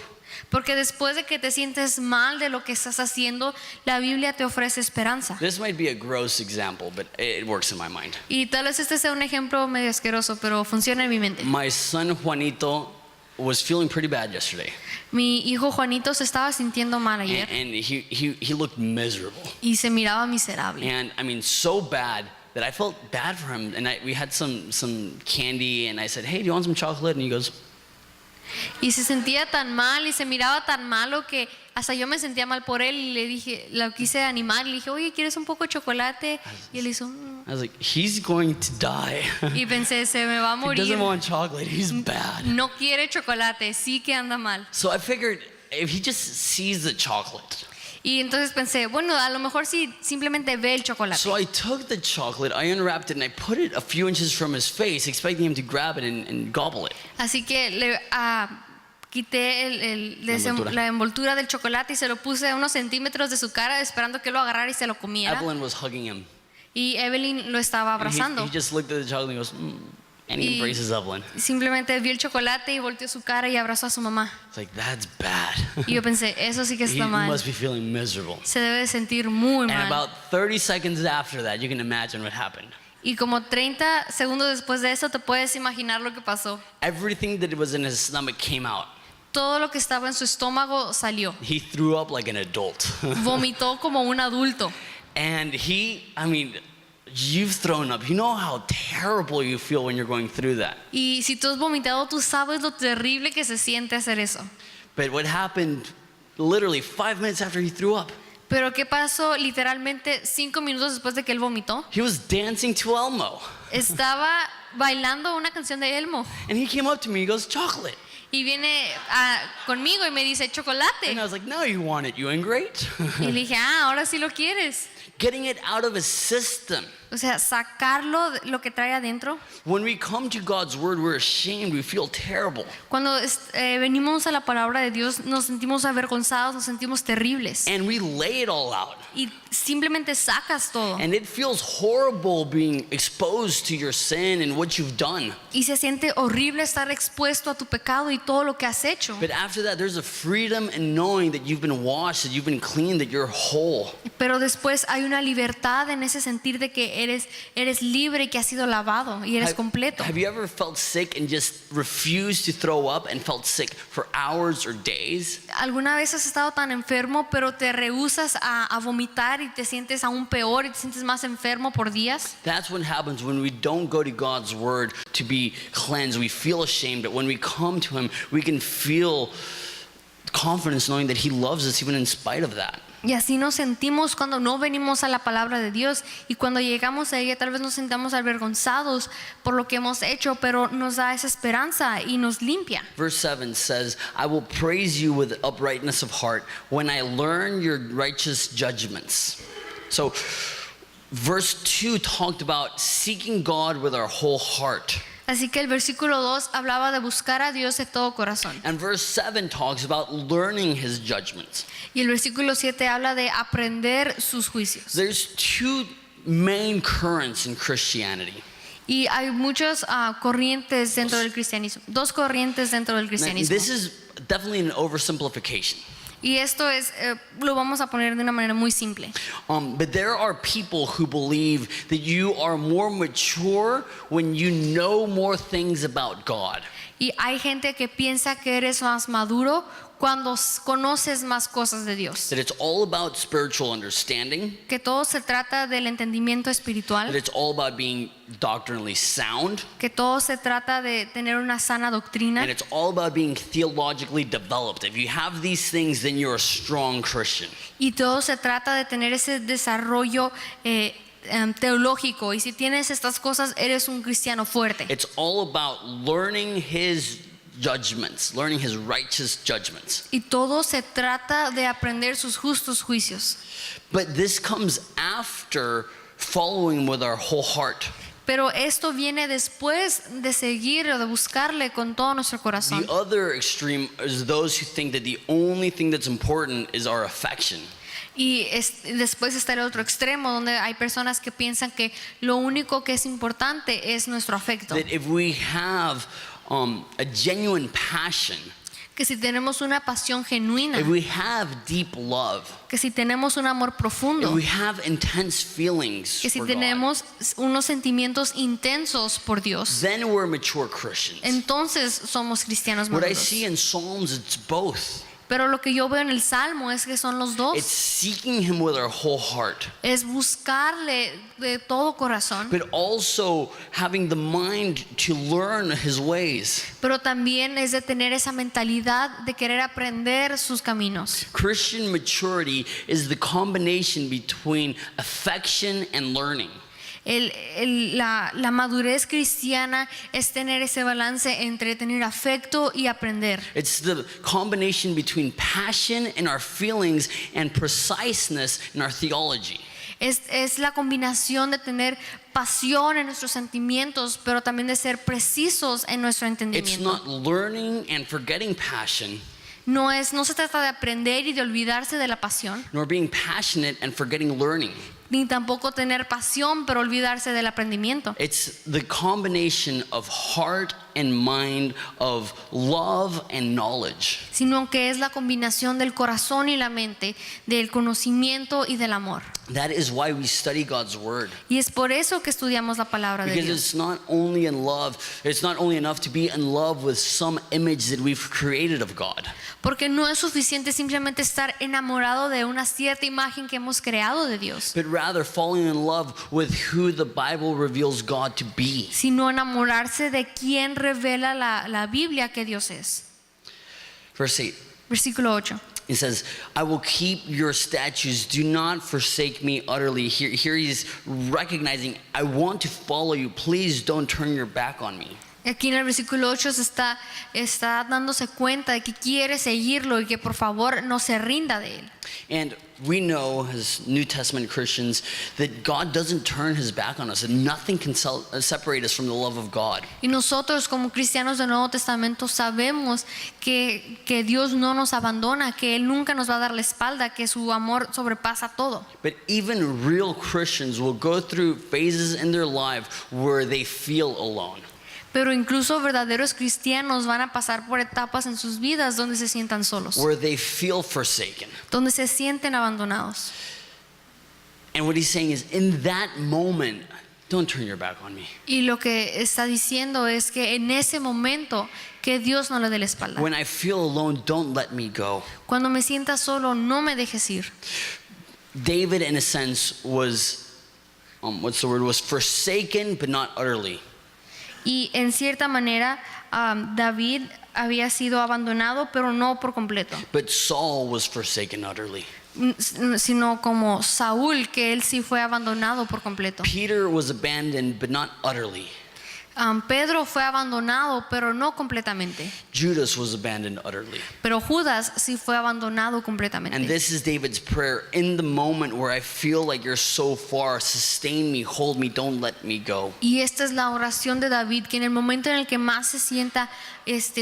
Porque después de que te sientes mal de lo que estás haciendo, la Biblia te ofrece esperanza. This might be a gross example, but it works in my mind. Y tal vez este sea un ejemplo medio asqueroso, pero funciona en mi mente. My son Juanito was feeling pretty bad yesterday. Mi hijo Juanito se estaba sintiendo mal ayer And he looked miserable. y se miraba miserable. And I mean, so bad that I felt bad for him. And we had some candy, and I said, hey, do you want some chocolate? And he goes, Y se sentía tan mal y se miraba tan malo que hasta yo me sentía mal por él y le dije, lo quise animar, le dije, oye, ¿quieres un poco de chocolate? Y él hizo, I was like, he's going to die. y pensé, se me va a He morir. doesn't want chocolate, he's bad. No quiere chocolate, sí que anda mal. So I figured if he just sees the chocolate. Y entonces pensé, bueno, a lo mejor si simplemente ve el chocolate. So I took the chocolate, I unwrapped it, and I put it a few inches from his face, expecting him to grab it and gobble it. Así que le quité envoltura. la envoltura del chocolate y se lo puse a unos centímetros de su cara esperando que lo agarrara y se lo comiera. Evelyn was hugging him. Y Evelyn lo estaba And abrazando. he just looked at the chocolate and goes, and he Y embraces Evelyn. simplemente vio el chocolate y volteó su cara y abrazó a su mamá. It's like, that's bad. Y yo pensé, eso sí que He está mal. must be feeling miserable. Se debe de sentir muy And mal. about 30 seconds after that, you can imagine what happened. Y como 30 segundos después de eso te puedes imaginar lo que pasó. Everything that was in his stomach came out. Todo lo que estaba en su estómago salió. He threw up like an adult. Vomitó como un adulto. And you've thrown up. You know how terrible you feel when you're going through that. Y si tú has vomitado, tú sabes lo terrible que se siente hacer eso. But what happened literally 5 minutes after he threw up? Pero ¿qué pasó literalmente 5 minutos después de que él vomitó? He was dancing to Elmo. Estaba bailando una canción de Elmo And he came up to me, he goes, chocolate. y viene conmigo y me dice chocolate. And I was like, now you want it, you ingrate. Y le dije, ahora sí lo quieres. Getting it out of his system. O sea, sacarlo, lo que trae adentro. When we come to God's word, we're ashamed, we feel terrible. Cuando venimos a la palabra de Dios, nos sentimos avergonzados, nos sentimos terribles. And we lay it all out. Y simplemente sacas todo. And it feels horrible being exposed to your sin and what you've done. Y se siente horrible estar expuesto a tu pecado y todo lo que has hecho. But after that, there's a freedom in knowing that you've been washed, that you've been cleaned, that you're whole. Pero después hay una libertad en ese sentir de que eres libre y que has sido lavado y eres completo. Have you ever felt sick and just refused to throw up and felt sick for hours or days? ¿Alguna vez has estado tan enfermo pero te rehusas a vomitar y te sientes aún peor y te sientes más enfermo por días? That's what happens when we don't go to God's word to be cleansed. We feel ashamed, but when we come to him, we can feel confidence knowing that he loves us even in spite of that. Y así nos sentimos cuando no venimos a la palabra de Dios, y cuando llegamos a ella tal vez nos sintamos avergonzados por lo que hemos hecho, pero nos da esa esperanza y nos limpia. Verse 7 says, I will praise you with uprightness of heart when I learn your righteous judgments. So verse 2 talked about seeking God with our whole heart. Así que el versículo 2 hablaba de buscar a Dios de todo corazón. And verse 7 talks about learning his judgments. Y el versículo 7 habla de aprender sus juicios. There's two main currents in Christianity. Y hay muchas corrientes dentro del cristianismo. Dos corrientes dentro del Now, cristianismo. this is definitely an oversimplification. Y esto es, lo vamos a poner de una manera muy simple. But there are people who believe that you are more mature when you know more things about God. Y hay gente que piensa que eres más maduro cuando conoces más cosas de Dios. That it's all about spiritual understanding. Que todo se trata del entendimiento espiritual. That it's all about being doctrinally sound. Que todo se trata de tener una sana doctrina. And it's all about being theologically developed. If you have these things, then you're a strong Christian. Y todo se trata de tener ese desarrollo teológico. Y si tienes estas cosas, eres un cristiano fuerte. It's all about learning his judgments, learning his righteous judgments. Y todo se trata de aprender sus justos juicios. But this comes after following with our whole heart. Pero esto viene después de seguir o de buscarle con todo nuestro corazón. The other extreme is those who think that the only thing that's important is our affection. Y después está el otro extremo, donde hay personas que piensan que lo único que es importante es nuestro afecto. That if we have a genuine passion, Que si tenemos una pasión genuina, if we have deep love, que si tenemos un amor if profundo, we have intense feelings que si for God, tenemos unos sentimientos intensos por Dios, then we're mature Christians. entonces somos cristianos What I maduros. see in Psalms, it's both. Pero lo que yo veo en el Salmo es que son los It's dos. seeking him with our whole heart, Es buscarle de todo corazón, but also having the mind to learn his ways. pero también es de tener esa mentalidad de querer aprender sus caminos. Christian maturity is the combination between affection and learning. La madurez cristiana es tener ese balance entre tener afecto y aprender. It's the combination between passion in our feelings and preciseness in our theology. Es la combinación de tener pasión en nuestros sentimientos, pero también de ser precisos en nuestro It's entendimiento. not learning and forgetting passion, No se trata de aprender y de olvidarse de la pasión, nor being passionate and forgetting learning. ni tampoco tener pasión pero olvidarse del aprendimiento. It's the combination of heart and mind, of love and knowledge. Sino que es la combinación del corazón y la mente, del conocimiento y del amor. That is why we study God's word. Y es por eso que estudiamos la palabra de Because Dios. it's not only enough to be in love with some image that we've created of God. Porque no es suficiente simplemente estar enamorado de una cierta imagen que hemos creado de Dios, But rather falling in love with who the Bible reveals God to be. sino enamorarse de quien revela la Biblia que Dios es. Verse 8. Versículo 8. He says, I will keep your statutes. Do not forsake me utterly. Here he's recognizing, I want to follow you. Please don't turn your back on me. Aquí en el versículo 8 está dándose cuenta de que quiere seguirlo y que por favor no se rinda de él. And we know as New Testament Christians that God doesn't turn his back on us, and nothing can separate us from the love of God. Y nosotros como cristianos del Nuevo Testamento sabemos que Dios no nos abandona, que Él nunca nos va a dar la espalda, que su amor sobrepasa todo. But even real Christians will go through phases in their life where they feel alone. Pero incluso verdaderos cristianos van a pasar por etapas en sus vidas donde se sientan solos, Where they feel forsaken. donde se sienten abandonados. And what he's saying is, in that moment, don't turn your back on me. Y lo que está diciendo es que en ese momento que Dios no le dé la espalda. When I feel alone, don't let me go. Cuando me sienta solo, no me dejes ir. David, in a sense, was, was forsaken, but not utterly. Y en cierta manera, David había sido abandonado, pero no por completo, But Saul was forsaken utterly. sino como Saúl, que él sí fue abandonado por completo. Peter was abandoned, but not utterly. Pedro fue abandonado, pero no completamente. Judas was abandoned utterly. Pero Judas sí fue abandonado And completamente. this is David's prayer. In the moment where I feel like you're so far, sustain me, hold me, don't let me go. Y esta es la oración de David, que en el momento en el que más se sienta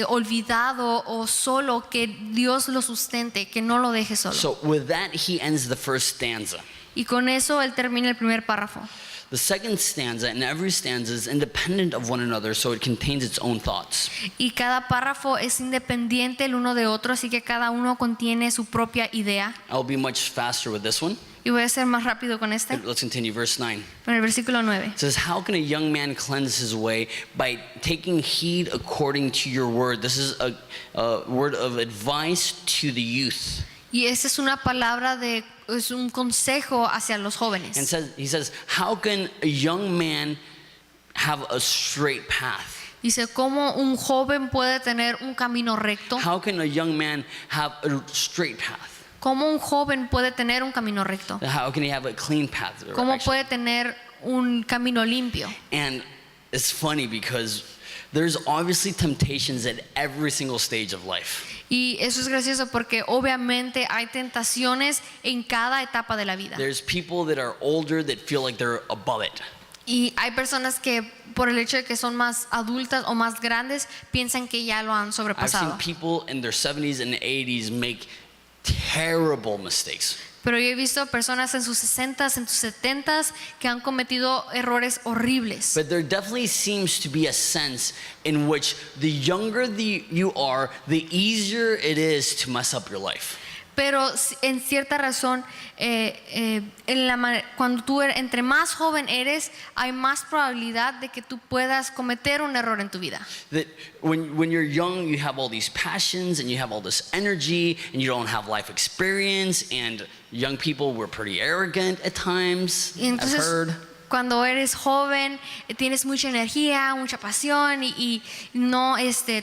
olvidado o solo, que Dios lo sustente, que no lo deje solo. So with that, he ends the first stanza. Y con eso él termina el primer párrafo. The second stanza, and every stanza is independent of one another, so it contains its own thoughts. Y cada párrafo es independiente el uno de otro, así que cada uno contiene su propia idea. I'll be much faster with this one. Y voy a ser más rápido con este. Let's continue, verse 9. En el versículo 9. It says, how can a young man cleanse his way? By taking heed according to your word. This is a word of advice to the youth. Y esa es una palabra es un consejo hacia los And jóvenes. he says, how can a young man have a straight path? Dice, ¿cómo un joven puede tener un camino recto? How can a young man have a straight path? ¿Cómo un joven puede tener un camino recto? How can he have a clean path? ¿Cómo Actually. puede tener un camino limpio? And it's funny because there's obviously temptations at every single stage of life. Y eso es gracioso porque obviamente hay tentaciones en cada etapa de la vida. There's people that are older that feel like they're above it. Y hay personas que por el hecho de que son más adultas o más grandes piensan que ya lo han I've seen sobrepasado. people in their 70s and 80s make terrible mistakes. Pero yo he visto personas en sus 60s, en sus 70s que han cometido errores horribles. But there definitely seems to be a sense in which the younger you are, the easier it is to mess up your life. Pero en cierta razón, cuando tú entre más joven eres, hay más probabilidad de que tú puedas cometer un error en tu vida. That when you're young, you have all these passions and you have all this energy and you don't have life experience, and young people were pretty arrogant at times, Y I've entonces, heard. cuando eres joven, tienes mucha energía, mucha pasión y no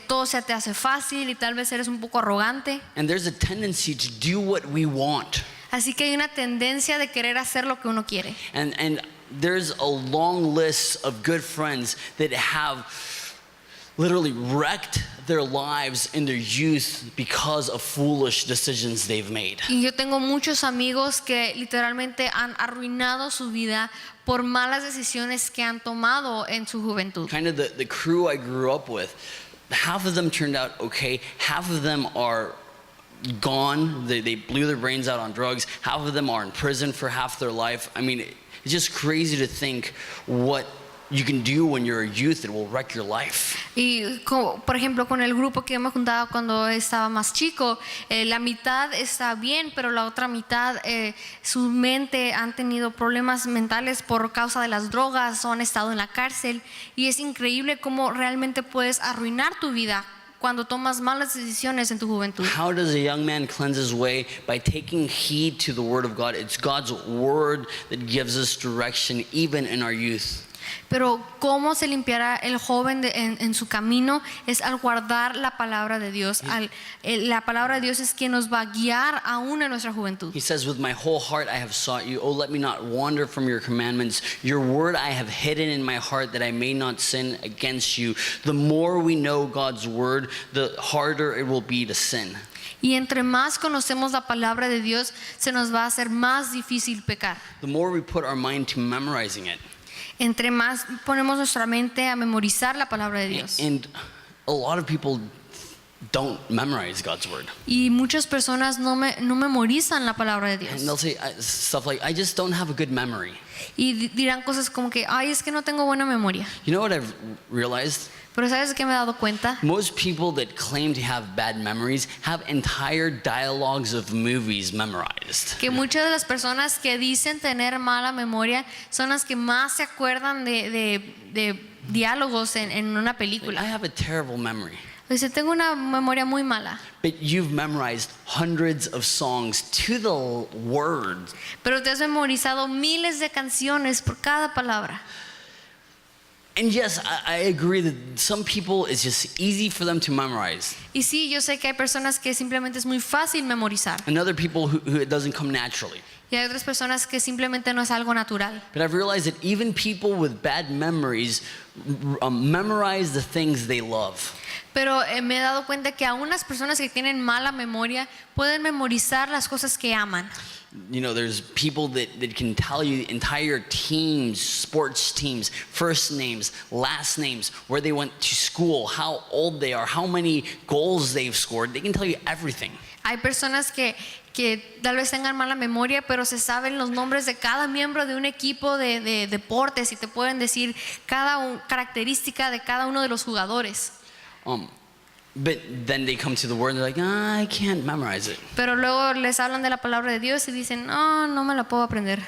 todo se te hace fácil y tal vez eres un poco arrogante. And there's a tendency to do what we want. Así que hay una tendencia de querer hacer lo que uno quiere. And there's a long list of good friends that have literally wrecked their lives in their youth because of foolish decisions they've made. Y yo tengo muchos amigos que literalmente han arruinado su vida por malas decisiones que han tomado en su juventud. Kind of the crew I grew up with, half of them turned out okay, half of them are gone, they blew their brains out on drugs, half of them are in prison for half their life. I mean, it's just crazy to think what you can do when you're a youth that will wreck your life. Y por ejemplo con el grupo que yo me juntaba cuando estaba más chico, la mitad está bien, pero la otra mitad su mente han tenido problemas mentales por causa de las drogas o han estado en la cárcel, y es increíble cómo realmente puedes arruinar tu vida cuando tomas malas decisiones en tu juventud. How does a young man cleanse his way? By taking heed to the word of God. It's God's word that gives us direction even in our youth. Pero cómo se limpiará el joven en su camino es al guardar la palabra de Dios. La palabra de Dios es quien nos va a guiar aún en nuestra juventud. He says, with my whole heart I have sought you. Oh, let me not wander from your commandments. Your word I have hidden in my heart that I may not sin against you. The more we know God's word, the harder it will be to sin. Y entre más conocemos la palabra de Dios, se nos va a hacer más difícil pecar. The more we put our mind to memorizing it. Entre más ponemos nuestra mente a memorizar la palabra de Dios. And a lot of people don't memorize God's word. Y muchas personas no memorizan la palabra de And Dios. they'll say stuff like, I just don't have a good memory. Y dirán cosas como que, ay, es que no tengo buena memoria. You know what I've realized? Pero ¿sabes qué me he dado cuenta? Most people that claim to have bad memories have entire dialogues of movies memorized. Que muchas de las personas que dicen tener mala memoria son las que más se acuerdan de diálogos en una I película. have a terrible memory. Dice, tengo una memoria muy mala. But you've memorized hundreds of songs to the word. Pero te has memorizado miles de canciones por cada palabra. And yes, I agree that some people it's just easy for them to memorize. Y sí, yo sé que hay personas que simplemente es muy fácil memorizar. And other people who it doesn't come naturally. Y hay otras personas que simplemente no es algo natural. But I've realized that even people with bad memories memorize the things they love. Pero me he dado cuenta que aún las personas que tienen mala memoria pueden memorizar las cosas que aman. You know, there's people that can tell you entire teams, sports teams, first names, last names, where they went to school, how old they are, how many goals they've scored. They can tell you everything. Hay personas que tal vez tengan mala memoria, pero se saben los nombres de cada miembro de un equipo de deportes y te pueden decir cada característica de cada uno de los jugadores. But then they come to the word and they're like, I can't memorize it. Pero luego les hablan de la palabra de Dios y dicen, no me la puedo aprender.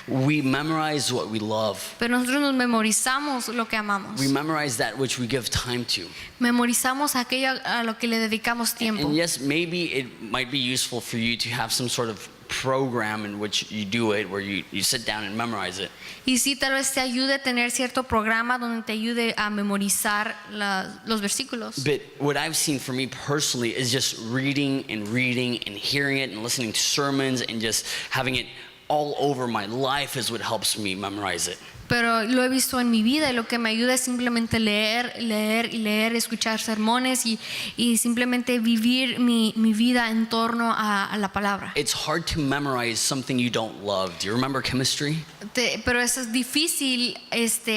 We memorize what we love. Pero nosotros nos memorizamos lo que amamos. We memorize that which we give time to. Memorizamos aquello a lo que le dedicamos tiempo. And yes, maybe it might be useful for you to have some sort of program in which you do it, where you sit down and memorize it. Y sí, tal vez te ayude a tener cierto programa donde te ayude a memorizar los versículos. But what I've seen for me personally is just reading and hearing it and listening to sermons and just having it all over my life is what helps me memorize it. Pero lo he visto en mi vida y lo que me ayuda es simplemente leer, escuchar sermones y simplemente vivir mi vida en torno a la palabra. It's hard to memorize something you don't love. Do you remember chemistry? Pero eso es difícil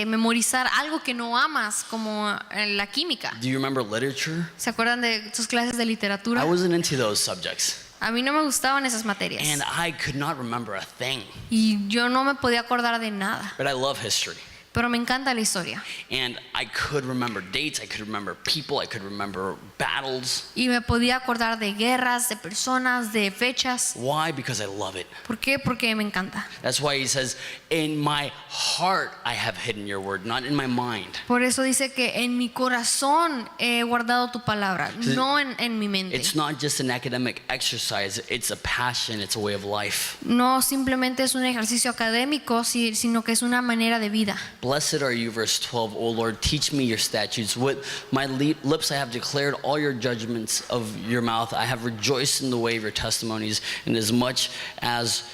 memorizar algo que no amas, como la química. Do you remember literature? ¿Se acuerdan de sus clases de literatura? I wasn't into those subjects. A mí no me gustaban esas materias. And I could not remember a thing. Y yo no me podía acordar de nada. But I love history. Pero me encanta la historia. And I could remember dates, I could remember people, I could remember battles. Y me podía acordar de guerras, de personas, de fechas. Why? Because I love it. ¿Por qué? Porque me encanta. That's why he says, in my heart I have hidden your word, not in my mind. Por eso dice que en mi corazón he guardado tu palabra, no en mi mente. It's not just an academic exercise, it's a passion, it's a way of life. No simplemente es un ejercicio académico, sino que es una manera de vida. Blessed are you, verse 12, O Lord, teach me your statutes. With my lips I have declared all your judgments of your mouth. I have rejoiced in the way of your testimonies, and as much as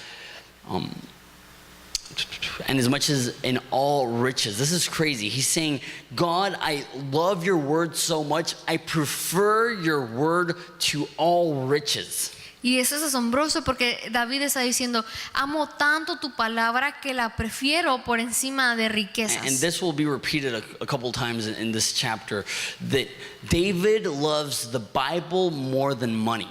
in all riches. This is crazy. He's saying, God, I love your word so much. I prefer your word to all riches. Y eso es asombroso porque David está diciendo, amo tanto tu palabra que la prefiero por encima de riquezas. And this will be repeated a couple times in this chapter, that David loves the Bible more than money.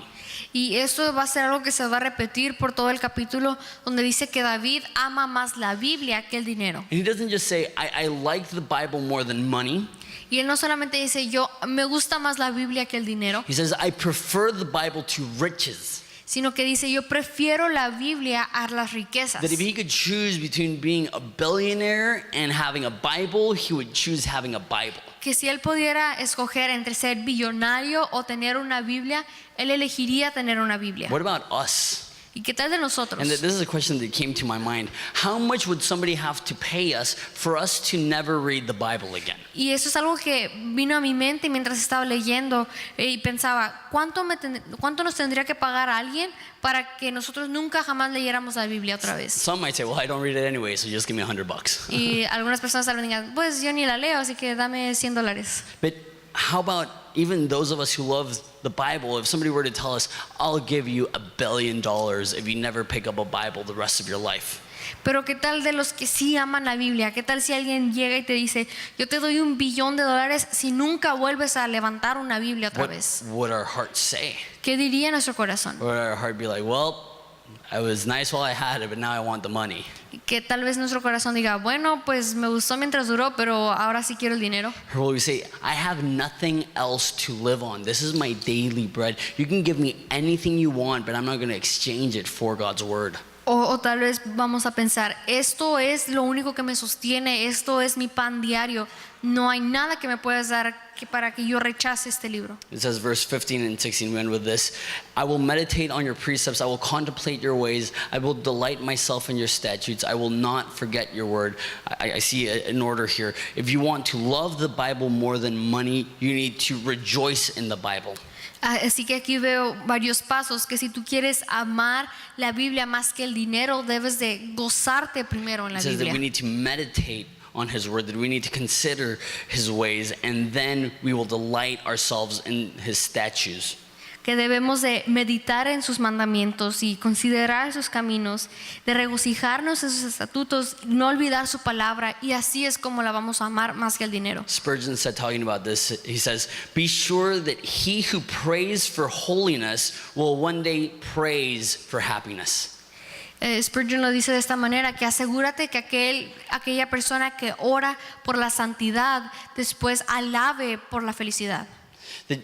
Y eso va a ser algo que se va a repetir por todo el capítulo, donde dice que David ama más la Biblia que el dinero. And he doesn't just say, I like the Bible more than money. Y él no solamente dice, yo me gusta más la Biblia que el dinero, He says, I prefer the Bible to riches. sino que dice, yo prefiero la Biblia a las riquezas. That if he could choose between being a billionaire and having a Bible, he would choose having a Bible. Que si él pudiera escoger entre ser billonario o tener una Biblia, él elegiría tener una Biblia. What about us? ¿Y qué tal de nosotros? And this is a question that came to my mind. How much would somebody have to pay us for us to never read the Bible again? Y eso es algo que vino a mi mente mientras estaba leyendo y pensaba, ¿cuánto nos tendría que pagar alguien para que nosotros nunca jamás leyéramos la Biblia otra vez? Some might say, well, I don't read it anyway, so just give me $100. Y algunas personas tal vez digan, pues yo ni la leo, así que dame $100. But how about even those of us who love the Bible, if somebody were to tell us, I'll give you $1 billion if you never pick up a Bible the rest of your life? Pero qué tal de los que sí aman la Biblia, qué tal si alguien llega y te dice, yo te doy $1 billón si nunca vuelves a levantar una Biblia otra What vez. would our heart say? ¿Qué diría nuestro corazón? Would our heart be like, well, it was nice while I had it, but now I want the money? Que tal vez nuestro corazón diga, bueno, pues me gustó mientras duró, pero ahora sí quiero el dinero. Or will we say, I have nothing else to live on. This is my daily bread. You can give me anything you want, but I'm not going to exchange it for God's word. O tal vez vamos a pensar, esto es lo único que me sostiene, esto es mi pan diario. No hay nada que me puedas dar para que yo rechace este libro. It says verse 15 and 16, we end with this. I will meditate on your precepts. I will contemplate your ways. I will delight myself in your statutes. I will not forget your word. I see an order here. If you want to love the Bible more than money, you need to rejoice in the Bible. Así que aquí veo varios pasos que si tú quieres amar la Biblia más que el dinero, debes de gozarte primero en la It says that Biblia. we need to meditate on his word, that we need to consider his ways, and then we will delight ourselves in his statutes. Que debemos de meditar en sus mandamientos y considerar sus caminos, de regocijarnos en sus estatutos, no olvidar su palabra, y así es como la vamos a amar más que el dinero. Spurgeon said, talking about this, he says, be sure that he who prays for holiness will one day praise for happiness. Spurgeon lo dice de esta manera, que asegúrate que aquella persona que ora por la santidad después alabe por la felicidad. That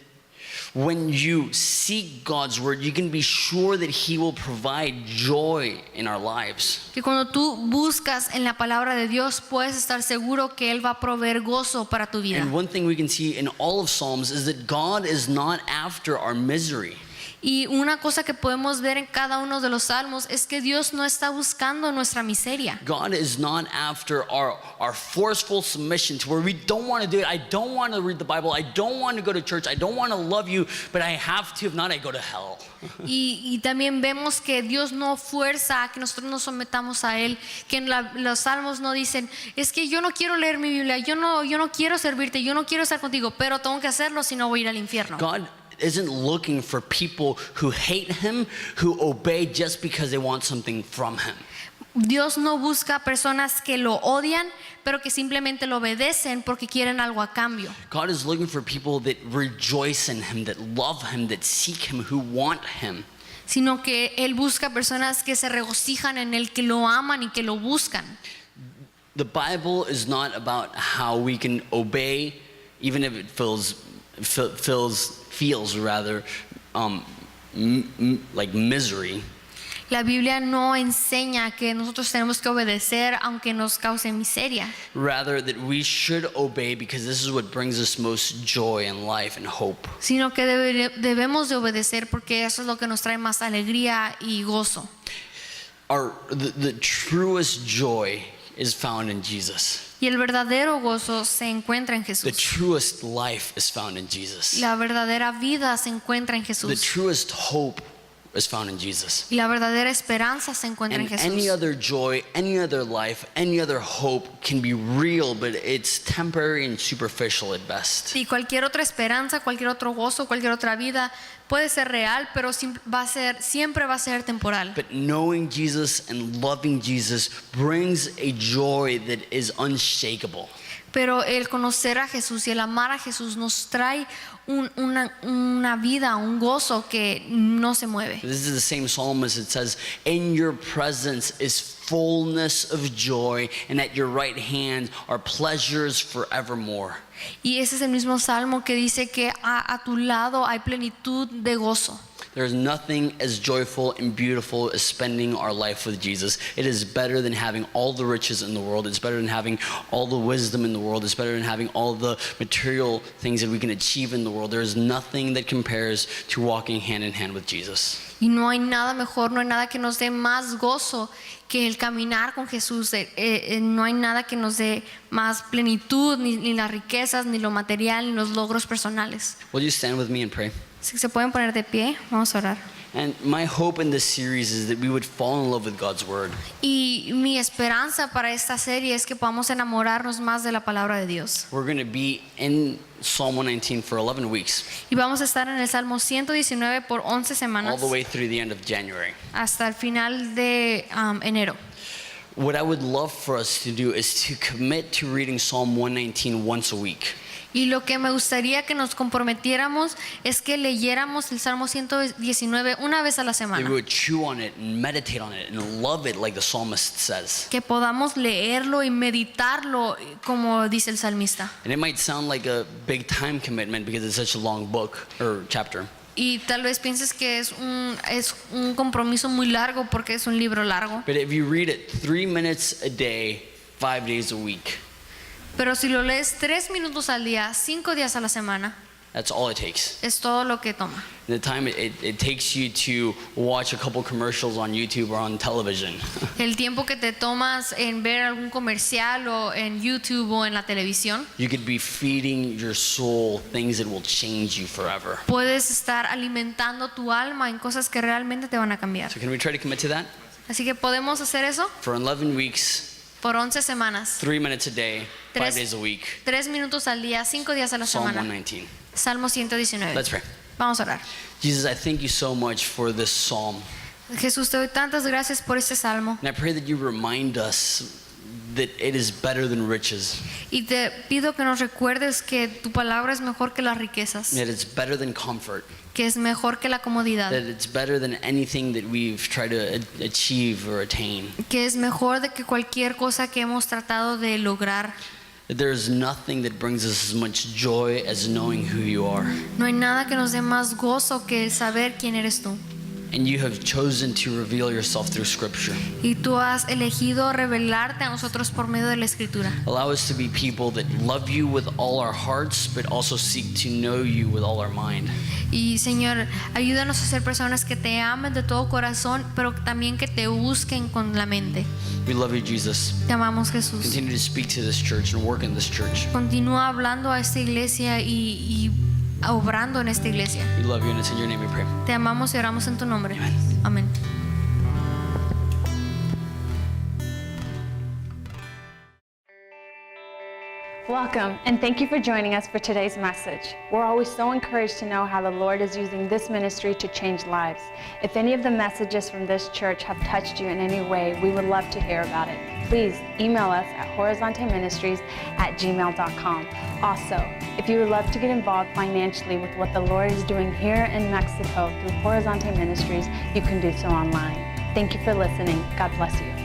when you seek God's word, you can be sure that he will provide joy in our lives. Que cuando tú buscas en la palabra de Dios, puedes estar seguro que Él va a proveer gozo para tu vida. And one thing we can see in all of Psalms is that God is not after our misery. Y una cosa que podemos ver en cada uno de los salmos es que Dios no está buscando nuestra miseria. God is not after our forceful submission to where we don't want to do it. I don't want to read the Bible. I don't want to go to church. I don't want to love you, but I have to. If not, I go to hell. Y también vemos que Dios no fuerza a que nosotros nos sometamos a Él, que en los salmos no dicen, es que yo no quiero leer mi Biblia, yo no quiero servirte, yo no quiero estar contigo, pero tengo que hacerlo si no voy a ir al infierno. God isn't looking for people who hate him, who obey just because they want something from him. Dios no busca personas que lo odian, pero que simplemente lo obedecen porque quieren algo a cambio. God is looking for people that rejoice in him, that love him, that seek him, who want him. Sino que Él busca personas que se regocijan en Él, que lo aman y que lo buscan. The Bible is not about how we can obey, even if it feels like misery. La Biblia no enseña que nosotros tenemos que obedecer aunque nos cause miseria. Rather, that we should obey because this is what brings us most joy in life and hope. Sino que debemos de obedecer porque eso es lo que nos trae más alegría y gozo. The truest joy is found in Jesus. Y el verdadero gozo se encuentra en The Jesús. truest life is found in Jesus. La verdadera vida se encuentra en The Jesús. truest hope is found in Jesus. Y la verdadera esperanza se encuentra en And any Jesús. other joy, any other life, any other hope can be real, but it's temporary and superficial at best. Y cualquier otra esperanza, cualquier otro gozo, cualquier otra vida puede ser real, pero siempre va a ser temporal. But knowing Jesus and loving Jesus brings a joy that is unshakable. Pero el conocer a Jesús y el amar a Jesús nos trae una vida, un gozo que no se mueve. This is the same psalmist. It says, in your presence is fullness of joy, and at your right hand are pleasures forevermore. Y ese es el mismo salmo que dice que a tu lado hay plenitud de gozo. There's nothing as joyful and beautiful as spending our life with Jesus. It is better than having all the riches in the world. It's better than having all the wisdom in the world. It's better than having all the material things that we can achieve in the world. There is nothing that compares to walking hand in hand with Jesus. Y no hay nada mejor, no hay nada que nos dé más gozo que el caminar con Jesús. No hay nada que nos dé más plenitud, ni las riquezas, ni lo material, ni los logros personales. Will you stand with me and pray? Si se pueden poner de pie, vamos a orar. And my hope in this series is that we would fall in love with God's word. Y mi esperanza para esta serie es que podamos enamorarnos más de la palabra de Dios. We're going to be in Psalm 119 for 11 weeks, Y vamos a estar en el Salmo 119 por 11 all semanas the way through the end of January. hasta el final de enero. What I would love for us to do is to commit to reading Psalm 119 once a week. Y lo que me gustaría que nos comprometiéramos es que leyéramos el Salmo 119 una vez a la That we semana. would chew on it and meditate on it and love it like the psalmist says. Que podamos leerlo y meditarlo como dice el salmista. And it might sound like a big time commitment because it's such a long book or chapter. Y tal vez pienses que es un compromiso muy largo porque es un libro largo. But if you read it 3 minutes a day, 5 days a week, Pero si lo lees 3 minutos al día, 5 días a la semana, that's all it takes. es todo lo que toma. The time it takes you to watch a couple commercials on YouTube or on television. El tiempo que te tomas en ver algún comercial o en YouTube o en la televisión, You could be feeding your soul things that will change you forever. puedes estar alimentando tu alma en cosas que realmente te van a cambiar. So can we try to commit to that? Así que podemos hacer eso For 11 weeks, por 11 semanas. 3 minutes a day, 5 Tres- days a week. 3 minutos al día, 5 días a la Psalm semana. 119. Salmo 119. Let's pray. Vamos a orar. Jesus, I thank you so much for this psalm. Jesús, te doy tantas gracias por este salmo. And I pray that you remind us that it is better than riches, Y te pido que nos recuerdes que tu palabra es mejor que las riquezas, that it's better than comfort, que es mejor que la comodidad, that it's better than anything that we've tried to achieve or attain. que es mejor de que cualquier cosa que hemos tratado de lograr. That there is nothing that brings us as much joy as knowing who you are. No hay nada que nos dé más gozo que el saber quién eres tú. And you have chosen to reveal yourself through Scripture. Y tú has elegido revelarte a nosotros por medio de la Escritura. Allow us to be people that love you with all our hearts, but also seek to know you with all our mind. Y Señor, ayúdanos a ser personas que te amen de todo corazón, pero también que te busquen con la mente. We love you, Jesus. Te amamos, Jesús. Continue to speak to this church and work in this church. Continúa hablando a esta iglesia y obrando en esta iglesia. We love you, and it's in your name we pray. Te amamos y oramos en tu nombre. Amén. Welcome, and thank you for joining us for today's message. We're always so encouraged to know how the Lord is using this ministry to change lives. If any of the messages from this church have touched you in any way, we would love to hear about it. Please email us at horizonteministries@gmail.com. Also, if you would love to get involved financially with what the Lord is doing here in Mexico through Horizonte Ministries, you can do so online. Thank you for listening. God bless you.